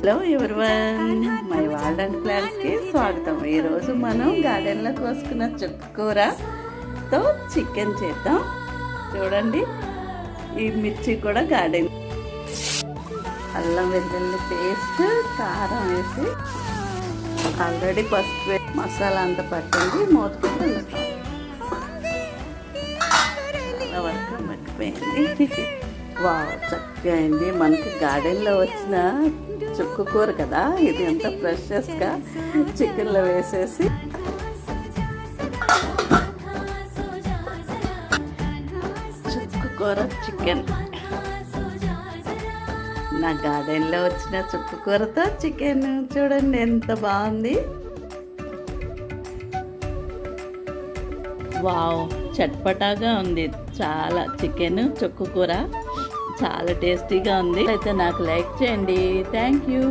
Hello everyone, my world and ప్లాన్స్కి స్వాగతం. ఈరోజు మనం గార్డెన్లో కోసుకున్న చుక్కకూరతో చికెన్ చేద్దాం. చూడండి, ఈ మిర్చి కూడా గార్డెన్, అల్లం వెల్లుల్లి పేస్ట్, కారం వేసి ఆల్రెడీ పసుపు వేసి మసాలా అంతా పట్టింది. మూతపెట్టి వండుతాం. చాలా వరకు మగ్గిపోయింది. వావ్, చక్కగా అయింది. మనకి గార్డెన్లో వచ్చిన చుక్క కూర కదా, ఇది ఎంత ఫ్రెషెస్గా చికెన్లో వేసేసి చుక్క కూర చికెన్. నా గార్డెన్లో వచ్చిన చుక్క కూరతో చికెన్ చూడండి ఎంత బాగుంది. వావ్, చట్పటాగా ఉంది. చాలా చికెన్ చుక్క కూర చాలా టేస్టీగా ఉంది. అయితే నాకు లైక్ చేయండి. Thank you.